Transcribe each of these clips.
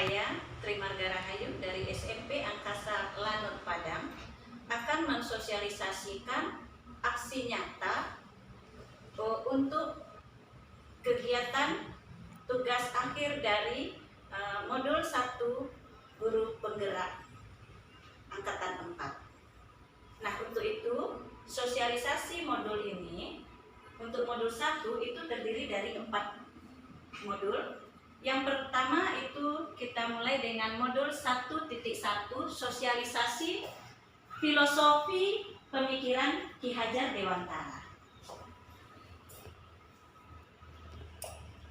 saya, Tri Marga Rahayu dari SMP Angkasa Lanut Padang akan mensosialisasikan aksi nyata untuk kegiatan tugas akhir dari modul 1 Guru Penggerak Angkatan 4. Nah, untuk itu sosialisasi modul ini untuk modul 1 itu terdiri dari 4 modul. Yang pertama itu kita mulai dengan modul 1.1 sosialisasi filosofi pemikiran Ki Hajar Dewantara.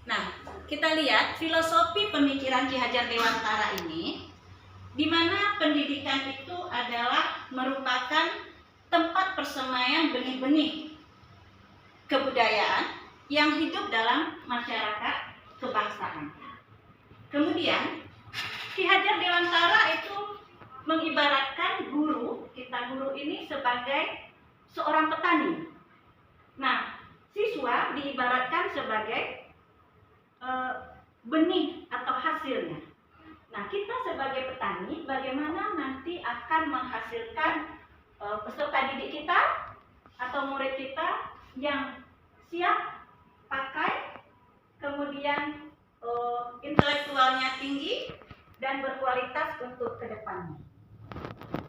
Nah, kita lihat filosofi pemikiran Ki Hajar Dewantara ini, di mana pendidikan itu adalah merupakan tempat persemaian benih-benih kebudayaan yang hidup dalam masyarakat kebangsaan. Kemudian Ki Hajar Dewantara itu mengibaratkan guru ini sebagai seorang petani. Nah, siswa diibaratkan sebagai benih atau hasilnya. Nah, kita sebagai petani bagaimana nanti akan menghasilkan peserta didik kita atau murid kita yang siap pakai, kemudian intelektualnya tinggi dan berkualitas untuk kedepannya.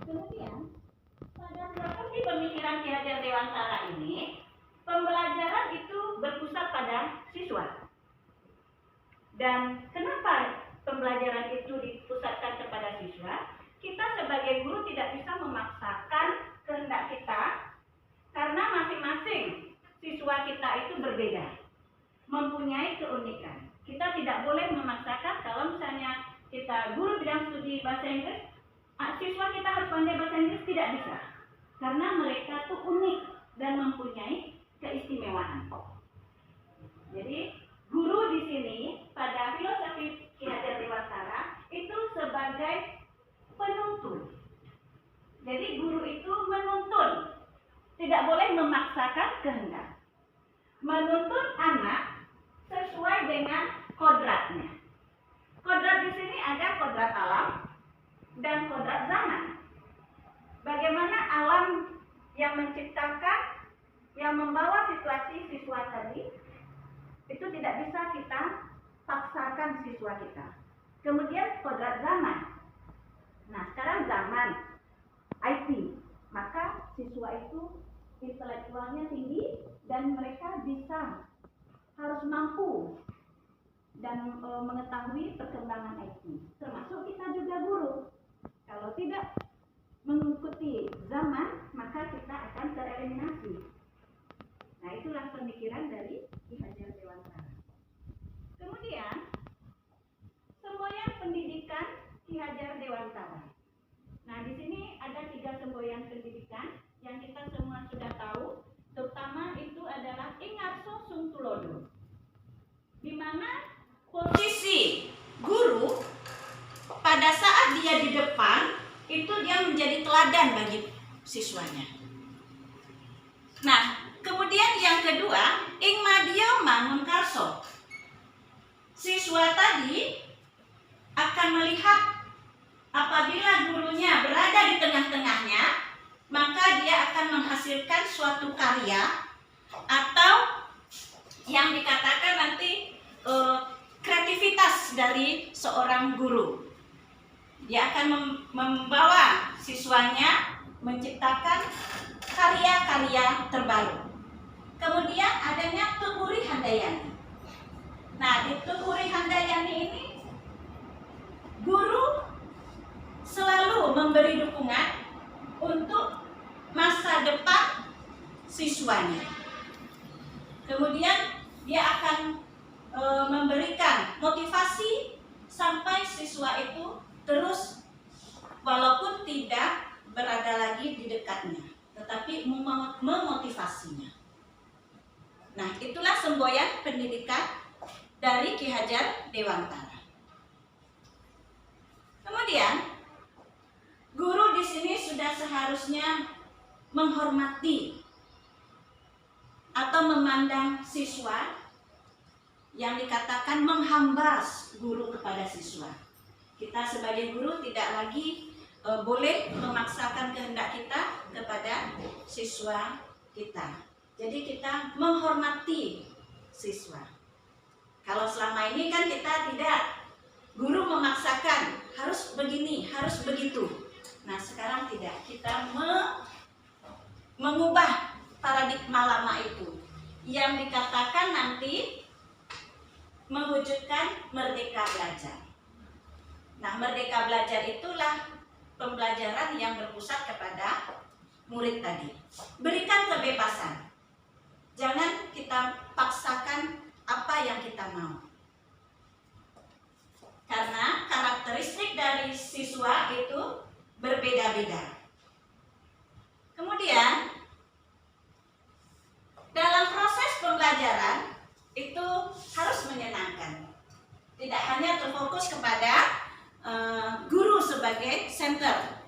Kemudian pada filosofi pemikiran Ki Hajar Dewantara ini, pembelajaran itu berpusat pada siswa. Dan kenapa pembelajaran itu dipusatkan kepada siswa? Kita sebagai guru tidak bisa memaksakan kehendak kita, karena masing-masing siswa kita itu berbeda, mempunyai keunikan. Kita tidak boleh memaksakan. Kalau misalnya kita guru bidang studi bahasa Inggris, siswa kita harus pandai bahasa Inggris, tidak bisa, karena mereka tuh unik dan mempunyai keistimewaan. Jadi guru di sini pada filosofi Ki Hajar Dewantara itu sebagai penuntun. Jadi guru itu menuntun, tidak boleh memaksakan kehendak. Menuntun anak sesuai dengan kodratnya. Kodrat di sini ada kodrat alam dan kodrat zaman. Bagaimana alam yang menciptakan, yang membawa situasi siswa tadi, itu tidak bisa kita paksakan siswa kita. Kemudian kodrat zaman. Nah, sekarang zaman IT, maka siswa itu intelektualnya tinggi dan mereka harus mampu dan mengetahui perkembangan IT. Termasuk kita juga guru. Kalau tidak mengikuti zaman, maka kita akan tereliminasi. Nah, itulah pemikiran dari Ki Hajar Dewantara. Kemudian semboyan pendidikan Ki Hajar Dewantara. Nah, di sini ada 3 semboyan pendidikan yang kita semua sudah tahu. Terutama itu adalah Ingarso Sung Tulodo, di mana posisi guru pada saat dia di depan itu dia menjadi teladan bagi siswanya. Nah, kemudian yang kedua, Ing Madio Mangunkarso. Siswa tadi akan melihat apabila gurunya berada di tengah-tengahnya, maka dia akan menghasilkan suatu karya atau yang dikatakan nanti kreativitas dari seorang guru. Dia akan membawa siswanya menciptakan karya-karya terbaru. Kemudian adanya Tukuri Handayani. Nah, di Tukuri Handayani ini guru selalu memberi dukungan untuk masa depan siswanya. Kemudian dia akan memberikan motivasi sampai siswa itu terus, walaupun tidak berada lagi di dekatnya, tetapi memotivasinya. Nah, itulah semboyan pendidikan dari Ki Hajar Dewantara. Kemudian guru di sini sudah seharusnya menghormati atau memandang siswa, yang dikatakan menghambas guru kepada siswa. Kita sebagai guru tidak lagi boleh memaksakan kehendak kita kepada siswa kita. Jadi kita menghormati siswa. Kalau selama ini kan kita tidak, guru memaksakan harus begini, harus begitu. Nah sekarang tidak, kita mengubah paradigma lama itu yang dikatakan nanti mewujudkan merdeka belajar. Nah merdeka belajar itulah pembelajaran yang berpusat kepada murid tadi. Berikan kebebasan, jangan kita paksakan apa yang kita mau. Karena karakteristik dari siswa itu berbeda-beda. Kemudian dalam proses pembelajaran itu harus menyenangkan. Tidak hanya terfokus kepada guru sebagai center,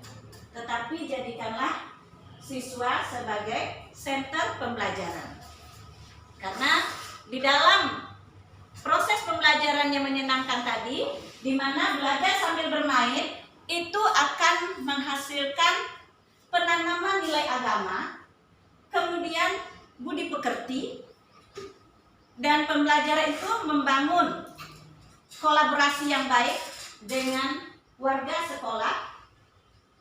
tetapi jadikanlah siswa sebagai center pembelajaran. Karena di dalam proses pembelajaran yang menyenangkan tadi, di mana belajar sambil bermain, itu akan menghasilkan penanaman nilai agama, kemudian budi pekerti, dan pembelajaran itu membangun kolaborasi yang baik dengan warga sekolah,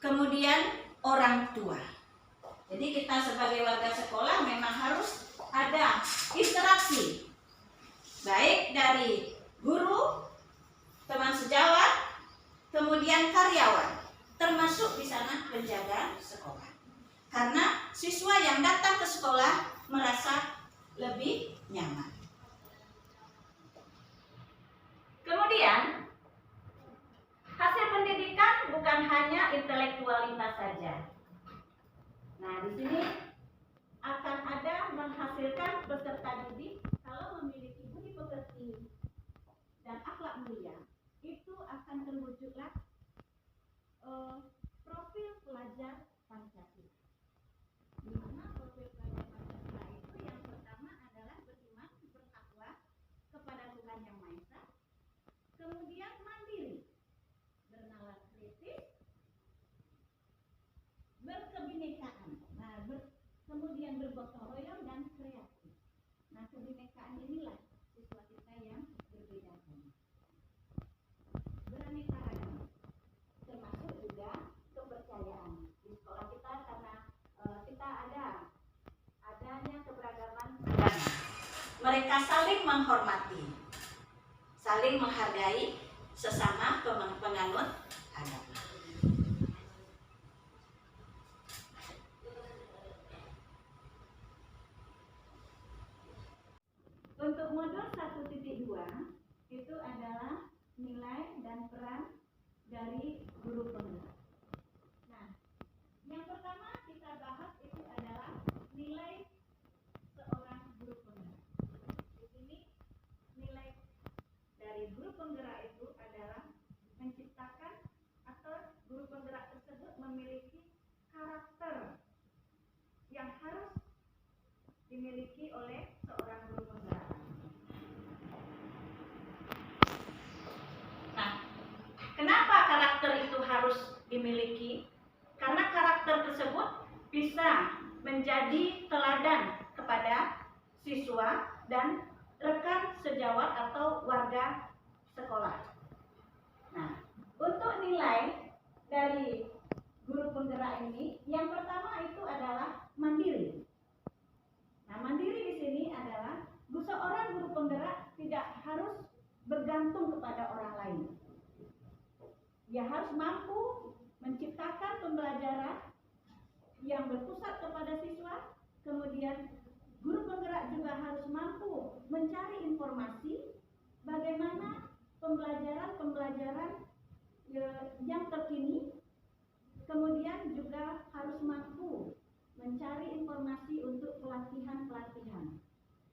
kemudian orang tua. Jadi kita sebagai warga sekolah memang harus ada interaksi baik dari guru, teman sejawat, kemudian karyawan, termasuk di sana penjaga sekolah. Karena siswa yang datang ke sekolah merasa lebih nyaman. Kemudian hasil pendidikan bukan hanya intelektualitas saja. Nah, di sini akan ada menghasilkan peserta didik kalau memiliki budi pekerti dan akhlak mulia, itu akan terwujudlah profil pelajar Pancasila. Di mana profil pelajar Pancasila itu yang pertama adalah beriman, bertakwa kepada Tuhan Yang Maha Esa, kemudian mandiri, bernalar kritis, berkebinekaan, kemudian bergotong royong dan kreatif. Nah, kebinekaan inilah siswa kita yang berbeda. Beraneka ragam, termasuk juga kepercayaan. Di sekolah kita karena kita adanya keberagaman agama. Mereka saling menghormati, saling menghargai sesama penganut agama. Untuk modul 1.2 itu adalah nilai dan peran dari guru penggerak. Nah, yang pertama kita bahas itu adalah nilai seorang guru penggerak. Di sini nilai dari guru penggerak itu adalah menciptakan atau guru penggerak tersebut memiliki karakter yang harus dimiliki oleh seorang guru penggerak. Nah, kenapa karakter itu harus dimiliki? Karena karakter tersebut bisa menjadi teladan kepada siswa dan rekan sejawat atau warga sekolah. Nah, untuk nilai dari guru penggerak ini, yang pertama itu adalah mandiri. Nah, mandiri di sini adalah seorang guru penggerak tidak harus bergantung kepada orang lain. Dia harus mampu menciptakan pembelajaran yang berpusat kepada siswa. Kemudian guru penggerak juga harus mampu mencari informasi bagaimana pembelajaran yang terkini. Kemudian juga harus mampu mencari informasi untuk pelatihan-pelatihan.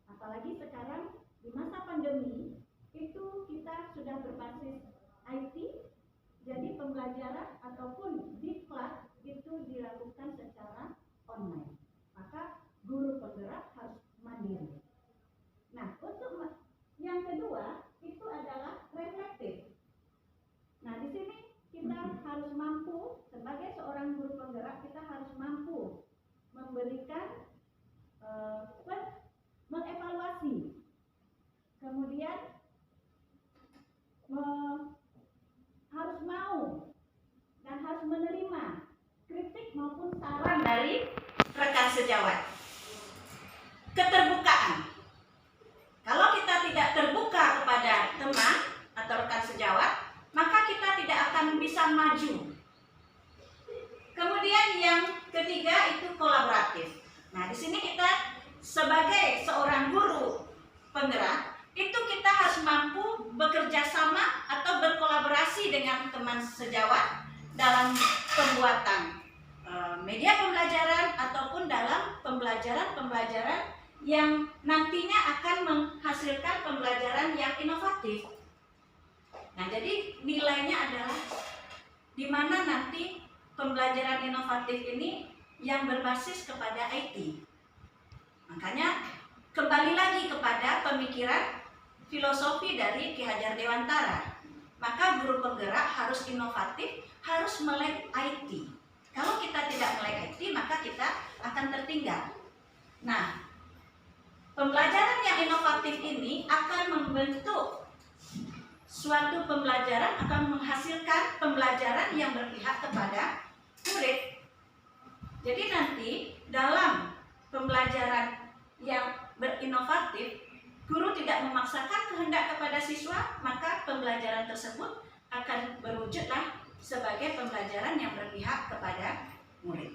Apalagi sekarang di masa pandemi itu kita sudah berbasis IT, jadi pembelajaran ataupun diklat itu dilakukan secara online. Maka guru penggerak harus mandiri. Nah, untuk yang kedua itu adalah reflektif. Nah, di sini penggerak kita harus mampu memberikan mengevaluasi, kemudian harus mau dan harus menerima kritik maupun saran dari rekan sejawat. Keterbukaan. Kalau kita tidak terbuka kepada teman atau rekan sejawat, maka kita tidak akan bisa maju. Kemudian yang ketiga itu kolaboratif. Nah, di sini kita sebagai seorang guru penggerak, itu kita harus mampu bekerja sama atau berkolaborasi dengan teman sejawat dalam pembuatan media pembelajaran ataupun dalam pembelajaran yang nantinya akan menghasilkan pembelajaran yang inovatif. Nah, jadi nilainya adalah di mana nanti pembelajaran inovatif ini yang berbasis kepada IT. Makanya kembali lagi kepada pemikiran filosofi dari Ki Hajar Dewantara. Maka guru penggerak harus inovatif, harus melek IT. Kalau kita tidak melek IT, maka kita akan tertinggal. Nah, pembelajaran yang inovatif ini akan membentuk suatu pembelajaran, akan menghasilkan pembelajaran yang berpihak kepada murid. Jadi nanti dalam pembelajaran yang berinovatif, guru tidak memaksakan kehendak kepada siswa, maka pembelajaran tersebut akan berwujudlah sebagai pembelajaran yang berpihak kepada murid.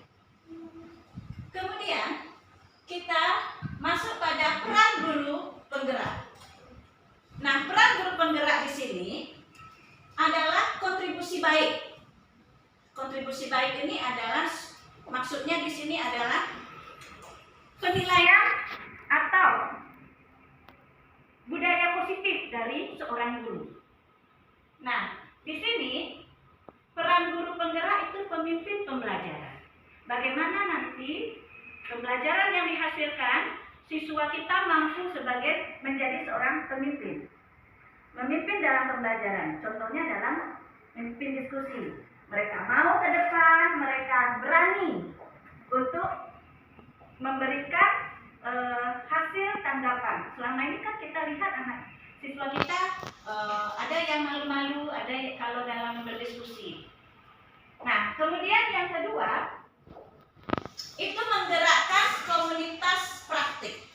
Kemudian kita masuk pada peran guru penggerak. Nah, peran guru penggerak di sini adalah kontribusi baik. Kontribusi baik ini adalah, maksudnya di sini adalah penilaian atau budaya positif dari seorang guru. Nah, di sini peran guru penggerak itu pemimpin pembelajaran. Bagaimana nanti pembelajaran yang dihasilkan, siswa kita mampu sebagai menjadi seorang pemimpin. Memimpin dalam pembelajaran, contohnya dalam memimpin diskusi. Mereka mau ke depan, mereka berani untuk memberikan hasil tanggapan. Selama ini kan kita lihat anak siswa kita ada yang malu-malu, ada kalau dalam berdiskusi. Nah, kemudian yang kedua itu menggerakkan komunitas praktik.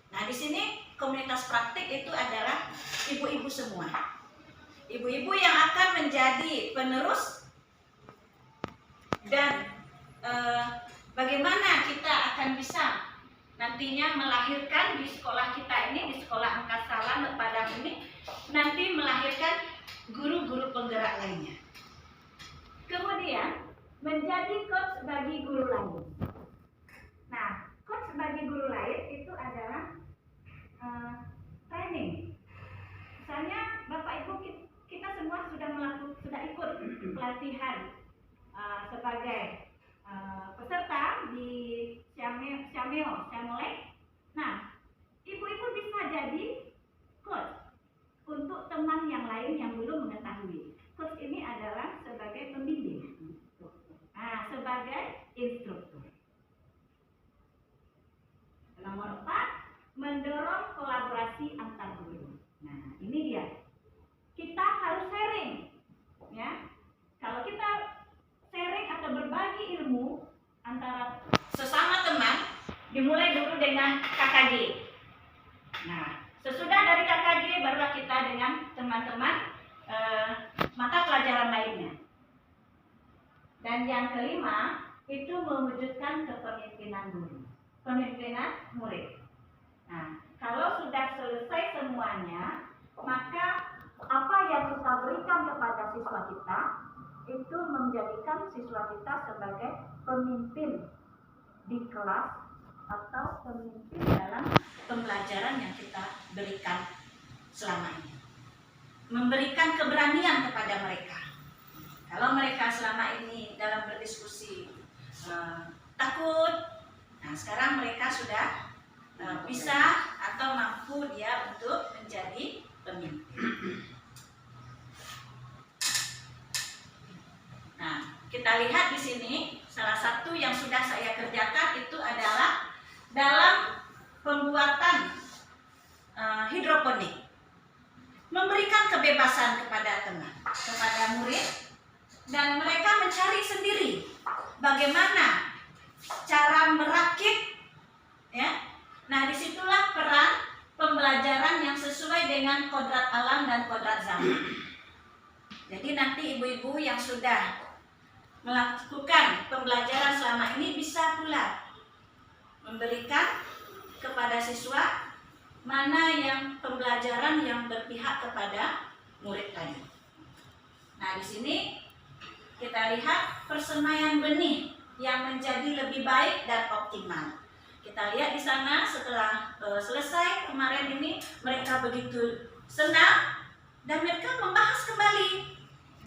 Nah, di sini komunitas praktik itu adalah ibu-ibu semua. Ibu-ibu yang akan menjadi penerus dan bagaimana kita akan bisa nantinya melahirkan di sekolah kita ini, di sekolah Angkasa Padang ini, nanti melahirkan guru-guru penggerak lainnya. Kemudian menjadi coach bagi guru lain. Nah, coach bagi guru lain itu adalah training. Misalnya Bapak Ibu kita semua sudah ikut pelatihan sebagai peserta di Syamolek. Nah, ibu-ibu bisa jadi coach untuk teman yang lain yang belum mengetahui. Coach ini adalah sebagai pembimbing. Nah, sebagai instruktur. Nomor 4, mendorong kolaborasi antar guru. Nah, ini dia. Kita harus sharing, ya. Kalau kita sharing atau berbagi ilmu antara sesama teman, dimulai dulu dengan KKG. Nah, sesudah dari KKG barulah kita dengan teman-teman mata pelajaran lainnya. Dan yang kelima itu mewujudkan kepemimpinan guru, kepemimpinan murid. Nah, kalau sudah selesai semuanya, maka apa yang kita berikan kepada siswa kita itu menjadikan siswa kita sebagai pemimpin di kelas atau pemimpin dalam pembelajaran yang kita berikan selama ini. Memberikan keberanian kepada mereka. Kalau mereka selama ini dalam berdiskusi takut, nah sekarang mereka sudah bisa atau mampu dia untuk menjadi pemimpin. Nah, kita lihat di sini salah satu yang sudah saya kerjakan itu adalah dalam pembuatan hidroponik, memberikan kebebasan kepada murid, dan mereka mencari sendiri bagaimana cara merakit, ya. Nah, disitulah peran pembelajaran yang sesuai dengan kodrat alam dan kodrat zaman. Jadi nanti ibu-ibu yang sudah melakukan pembelajaran selama ini bisa pula memberikan kepada siswa mana yang pembelajaran yang berpihak kepada murid tadi. Nah, di sini kita lihat persemaian benih yang menjadi lebih baik dan optimal. Kita lihat di sana setelah selesai kemarin ini, mereka begitu senang dan mereka membahas kembali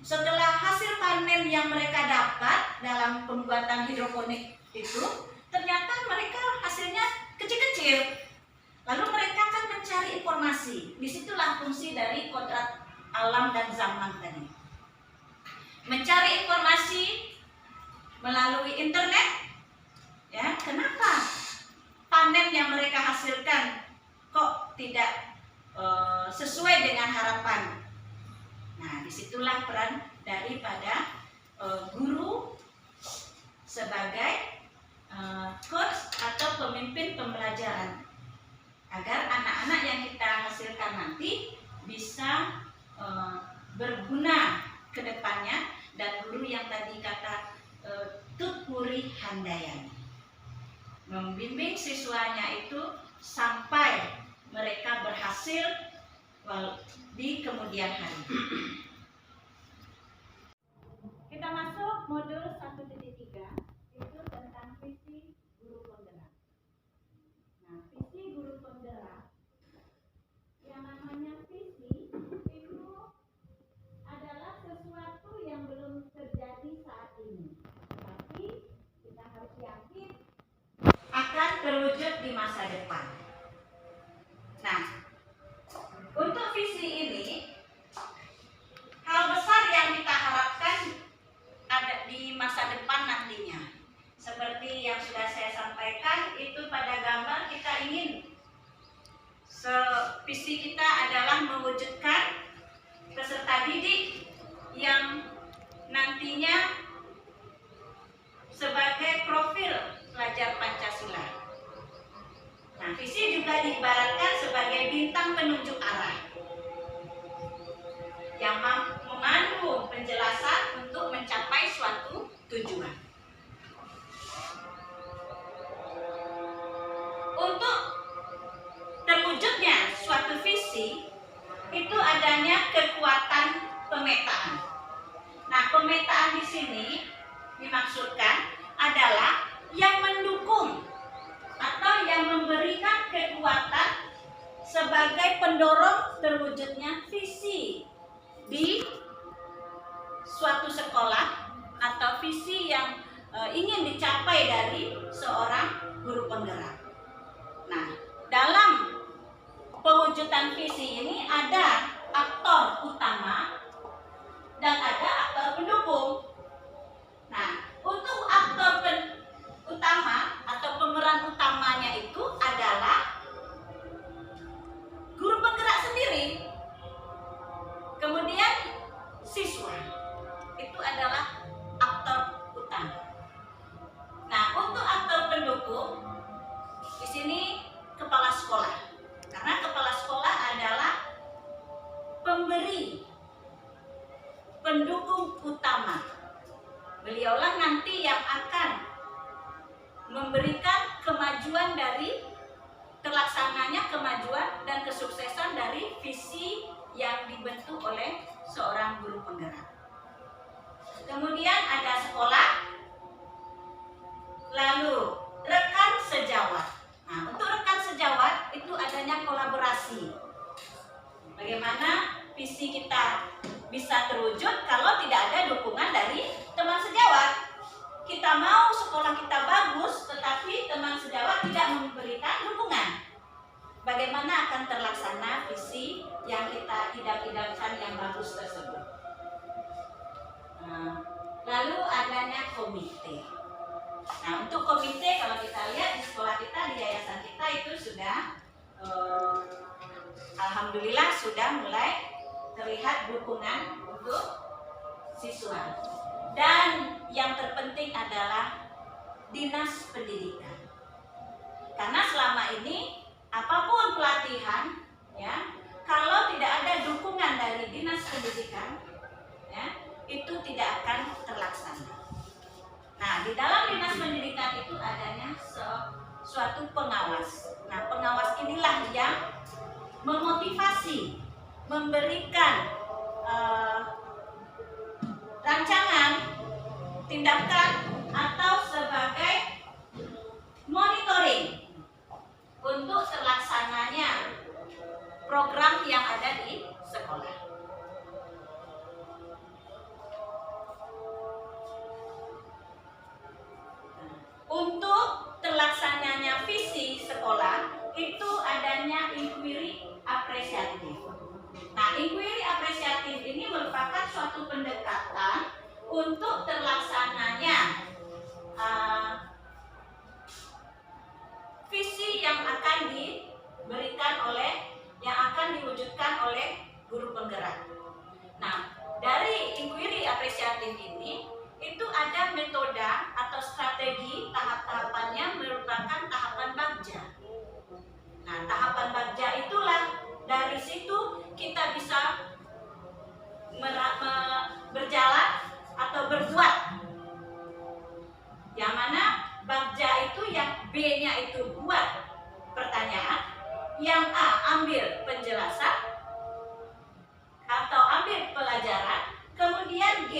setelah hasil panen yang mereka dapat dalam pembuatan hidroponik itu. Ternyata mereka hasilnya kecil-kecil. Lalu mereka akan mencari informasi. Disitulah fungsi dari kodrat alam dan zaman tadi. Mencari informasi melalui internet. Ya, kenapa panen yang mereka hasilkan kok tidak sesuai dengan harapan? Nah, disitulah peran daripada guru sebagai coach atau pemimpin pembelajaran, agar anak-anak yang kita hasilkan nanti bisa berguna ke depannya, dan guru yang tadi kata tutpuri handayani, membimbing siswanya itu sampai mereka berhasil di kemudian hari. Kita masuk modul 1.3, itu tentang visi guru penggerak. Nah, visi guru penggerak, yang namanya visi itu adalah sesuatu yang belum terjadi saat ini, tapi kita harus yakin akan terwujud di masa depan. Nah, untuk visi ini, hal besar yang kita harapkan ada di masa depan nantinya. Seperti yang sudah saya sampaikan, itu pada gambar kita ingin visi kita adalah mewujudkan peserta didik yang nantinya sebagai profil pelajar Pancasila. Nah, visi juga diibaratkan sebagai bintang penunjuk arah yang memandu penjelasan untuk mencapai suatu tujuan. Untuk terwujudnya suatu visi itu adanya kekuatan pemetaan. Nah, pemetaan di sini dimaksudkan adalah yang mendukung atau yang memberikan kekuatan sebagai pendorong terwujudnya visi di suatu sekolah atau visi yang ingin dicapai dari seorang guru penggerak. Nah, dalam pewujudan visi ini ada aktor utama dan ada aktor pendukung. Nah, untuk aktor utama atau pemeran utamanya itu adalah guru penggerak sendiri. Kemudian siswa itu adalah aktor utama. Nah, untuk aktor pendukung di sini kepala sekolah. Karena kepala sekolah adalah pemberi, pendukung utama. Beliaulah nanti yang akan memberikan kemajuan dari terlaksananya kemajuan dan kesuksesan dari visi yang dibentuk oleh seorang guru penggerak. Kemudian ada sekolah, lalu rekan sejawat. Nah, untuk rekan sejawat itu adanya kolaborasi. Bagaimana visi kita bisa terwujud kalau tidak ada dukungan dari teman sejawat? Kita mau sekolah kita bagus, tetapi teman sejawat tidak memberikan dukungan. Bagaimana akan terlaksana visi yang kita idam-idamkan yang bagus tersebut? Nah, lalu adanya komite. Nah, untuk komite kalau kita lihat di sekolah kita, di yayasan kita itu sudah alhamdulillah sudah mulai terlihat dukungan untuk siswa. Dan yang terpenting adalah dinas pendidikan. Karena selama ini apapun pelatihan, ya, kalau tidak ada dukungan dari dinas pendidikan, ya, itu tidak akan terlaksana. Nah, di dalam dinas pendidikan itu adanya suatu pengawas. Nah, pengawas inilah yang memotivasi, memberikan rancangan, tindakan, atau sebagai monitoring untuk terlaksananya program yang ada di sekolah. Untuk terlaksananya visi sekolah itu adanya inquiry apresiatif. Nah, inquiry apresiatif ini merupakan suatu pendekatan untuk terlaksananya visi yang akan diberikan yang akan diwujudkan oleh guru penggerak. Nah, dari inquiry apresiatif ini itu ada metode atau strategi, tahap-tahapannya merupakan tahapan bagja. Nah, tahapan bagja itulah dari situ kita bisa berjalan atau berbuat. Yang mana bagja itu yang B-nya itu buat pertanyaan, yang A ambil penjelasan atau ambil pelajaran, kemudian G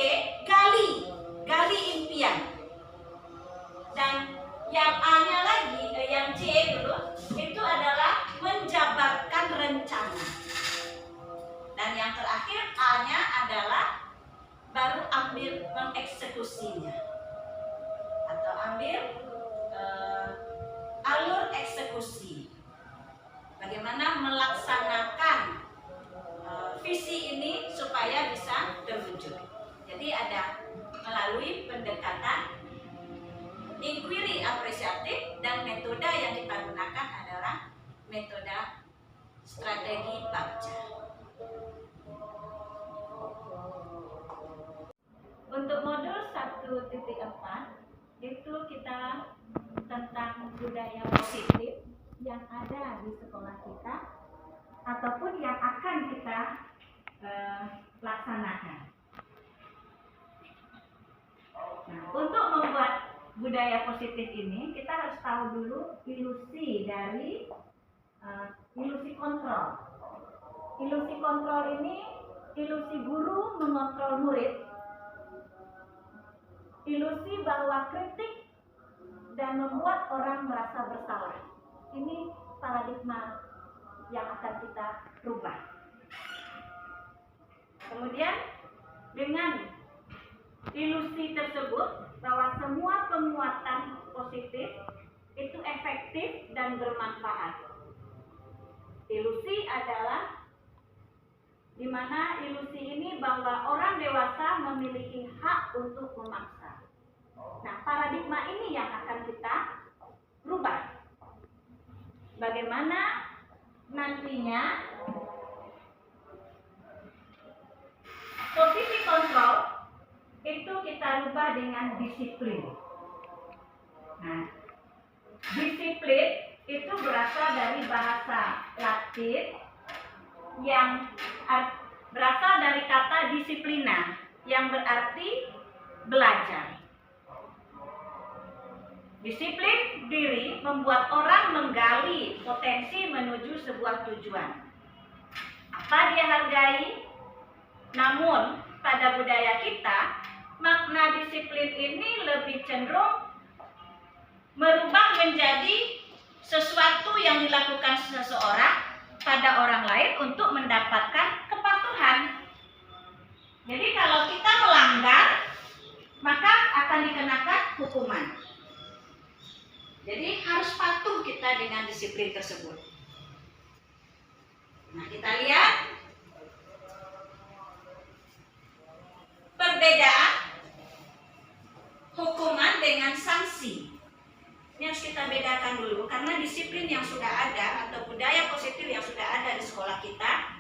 gali impian, dan yang A-nya lagi, yang C dulu itu adalah menjabarkan rencana, dan yang terakhir A-nya adalah baru ambil mengeksekusinya atau ambil alur eksekusi, bagaimana melaksanakan visi ini supaya bisa terwujud. Jadi ada melalui pendekatan inquiry apresiatif, dan metode yang kita gunakan adalah metode strategi bagja. Untuk modul 1.4 itu kita tentang budaya positif yang ada di sekolah kita ataupun yang akan kita laksanakan. Nah, untuk membuat budaya positif ini kita harus tahu dulu ilusi dari ilusi kontrol. Ilusi kontrol ini ilusi guru mengontrol murid, ilusi bahwa kritik dan membuat orang merasa bersalah. Ini paradigma yang akan kita rubah. Kemudian dengan ilusi tersebut bahwa semua penguatan positif itu efektif dan bermanfaat. Ilusi adalah di mana ilusi ini bahwa orang dewasa memiliki hak untuk memaksa. Nah, paradigma ini yang akan kita rubah. Bagaimana nantinya posisi kontrol itu kita rubah dengan disiplin. Nah, disiplin itu berasal dari bahasa Latin yang berasal dari kata disiplina yang berarti belajar. Disiplin diri membuat orang menggali potensi menuju sebuah tujuan. Apa dia hargai? Namun pada budaya kita, makna disiplin ini lebih cenderung merubah menjadi sesuatu yang dilakukan seseorang pada orang lain untuk mendapatkan kepatuhan. Jadi kalau kita melanggar, maka akan dikenakan hukuman. Jadi harus patuh kita dengan disiplin tersebut. Nah, kita lihat perbedaan hukuman dengan sanksi. Ini harus kita bedakan dulu, karena disiplin yang sudah ada atau budaya positif yang sudah ada di sekolah kita,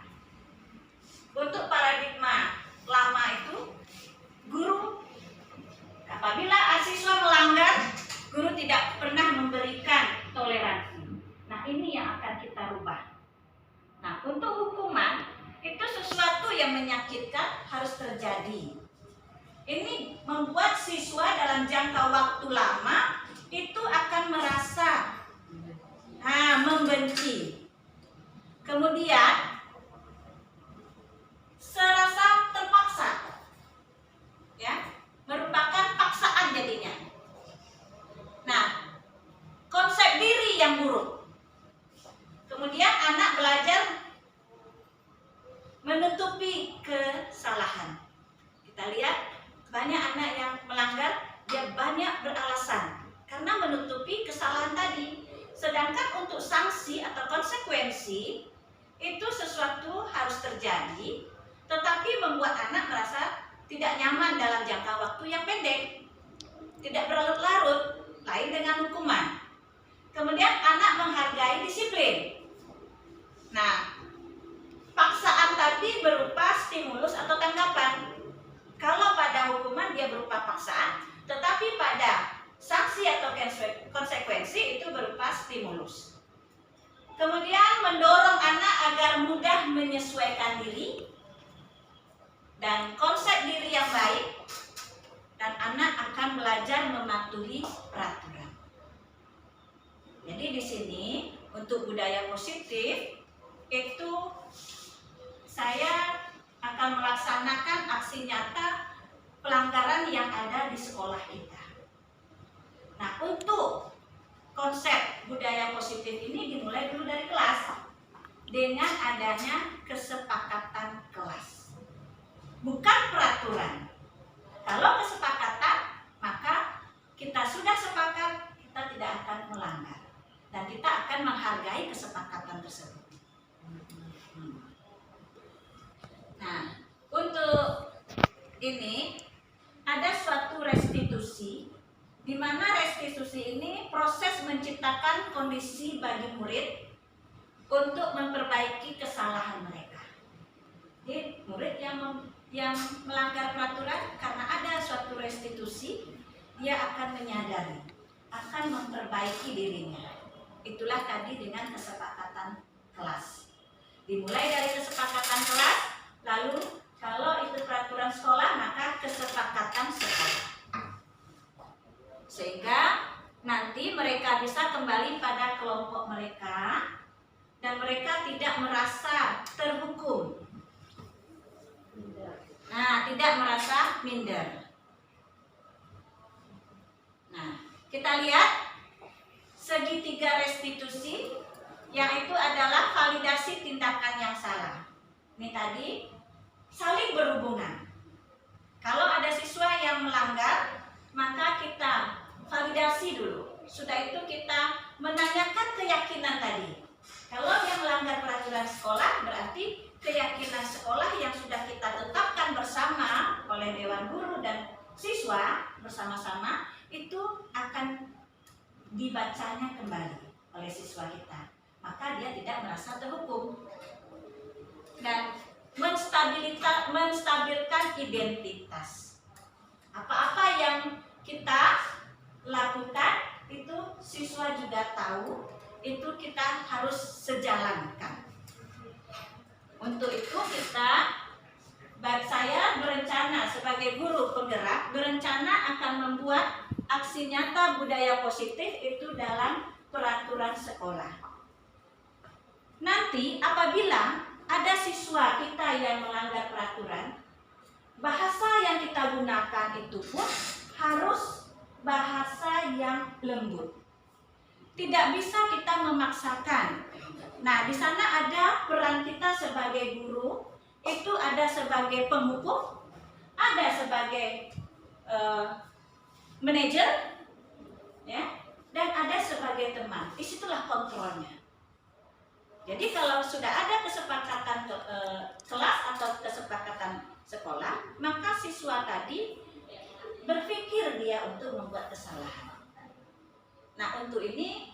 untuk paradigma lama itu, guru apabila siswa melanggar, guru tidak pernah memberikan toleransi. Nah, ini yang akan kita rubah. Nah, untuk hukuman itu sesuatu yang menyakitkan harus terjadi. Ini membuat siswa dalam jangka waktu lama itu akan merasa membenci. Kemudian serasa terpaksa, ya, merupakan paksaan jadinya. Nah, konsep diri yang buruk. Kemudian anak belajar menutupi kesalahan. Kita lihat banyak anak yang melanggar, dia banyak beralasan karena menutupi kesalahan tadi. Sedangkan untuk sanksi atau konsekuensi itu sesuatu harus terjadi, tetapi membuat anak merasa tidak nyaman dalam jangka waktu yang pendek, tidak berlarut-larut, lain dengan hukuman. Kemudian anak menghargai disiplin. Nah, paksaan tadi berupa stimulus atau tanggapan. Kalau pada hukuman dia berupa paksaan, tetapi pada sanksi atau konsekuensi itu berupa stimulus. Kemudian mendorong anak agar mudah menyesuaikan diri dan konsep diri yang baik, dan anak akan belajar mematuhi peraturan. Jadi di sini untuk budaya positif itu saya akan melaksanakan aksi nyata pelanggaran yang ada di sekolah kita. Nah, untuk konsep budaya positif ini dimulai dulu dari kelas dengan adanya kesepakatan kelas, bukan peraturan. Kalau kesepakatan, maka kita sudah sepakat, kita tidak akan melanggar dan kita akan menghargai kesepakatan tersebut. Nah, untuk ini ada suatu restitusi, di mana restitusi ini proses menciptakan kondisi bagi murid untuk memperbaiki kesalahan mereka. Jadi murid yang melanggar peraturan, karena ada suatu restitusi, dia akan menyadari, akan memperbaiki dirinya. Itulah tadi dengan kesepakatan kelas. Dimulai dari kesepakatan kelas, lalu kalau itu peraturan sekolah, maka kesepakatan sekolah. Sehingga nanti mereka bisa kembali pada kelompok mereka dan mereka tidak merasa terhukum. Nah, tidak merasa minder. Nah, kita lihat segitiga restitusi, yang itu adalah validasi tindakan yang salah. Ini tadi saling berhubungan. Kalau ada siswa yang melanggar, maka kita validasi dulu. Sudah itu kita menanyakan keyakinan tadi. Kalau yang melanggar peraturan sekolah, berarti keyakinan sekolah yang sudah kita tetapkan bersama oleh Dewan Guru dan siswa bersama-sama, itu akan dibacanya kembali oleh siswa kita. Maka dia tidak merasa terhukum. Dan menstabilkan identitas. Apa-apa yang kita lakukan itu siswa juga tahu, itu kita harus sejalankan. Untuk itu saya berencana sebagai guru penggerak, berencana akan membuat aksi nyata budaya positif itu dalam peraturan sekolah. Nanti apabila ada siswa kita yang melanggar peraturan, bahasa yang kita gunakan itu pun harus bahasa yang lembut. Tidak bisa kita memaksakan. Nah, di sana ada peran kita sebagai guru, itu ada sebagai penghukum, ada sebagai manajer, ya, dan ada sebagai teman. Disitulah kontrolnya. Jadi kalau sudah ada kesepakatan kelas atau kesepakatan sekolah, maka siswa tadi berpikir dia untuk membuat kesalahan. Nah, untuk ini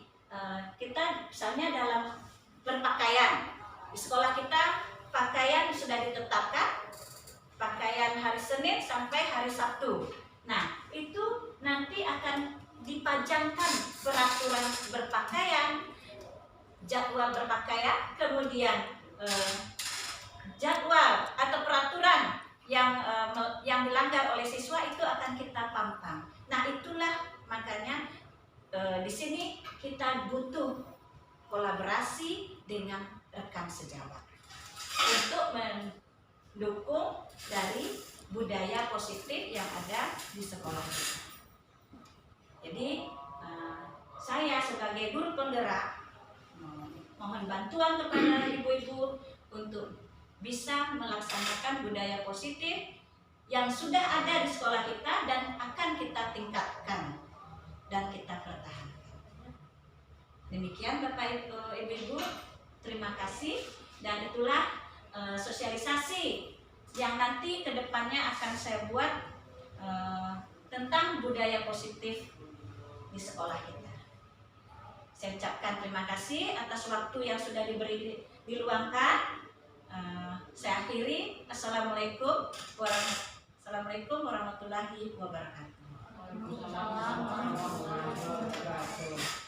kita misalnya dalam berpakaian, di sekolah kita pakaian sudah ditetapkan, pakaian hari Senin sampai hari Sabtu. Nah, itu nanti akan dipajangkan peraturan berpakaian, jadwal berpakaian, kemudian jadwal atau peraturan yang dilanggar oleh siswa itu akan kita pampang. Nah, itulah makanya di sini kita butuh kolaborasi dengan rekan sejawat untuk mendukung dari budaya positif yang ada di sekolah kita. Jadi saya sebagai guru penggerak mohon bantuan kepada ibu-ibu untuk bisa melaksanakan budaya positif yang sudah ada di sekolah kita dan akan kita tingkatkan dan kita pertahankan. Demikian Bapak Ibu, terima kasih, dan itulah sosialisasi yang nanti kedepannya akan saya buat tentang budaya positif di sekolah kita. Saya ucapkan terima kasih atas waktu yang sudah diluangkan. Saya akhiri. Assalamualaikum warahmatullahi wabarakatuh. Waalaikumsalam warahmatullahi wabarakatuh.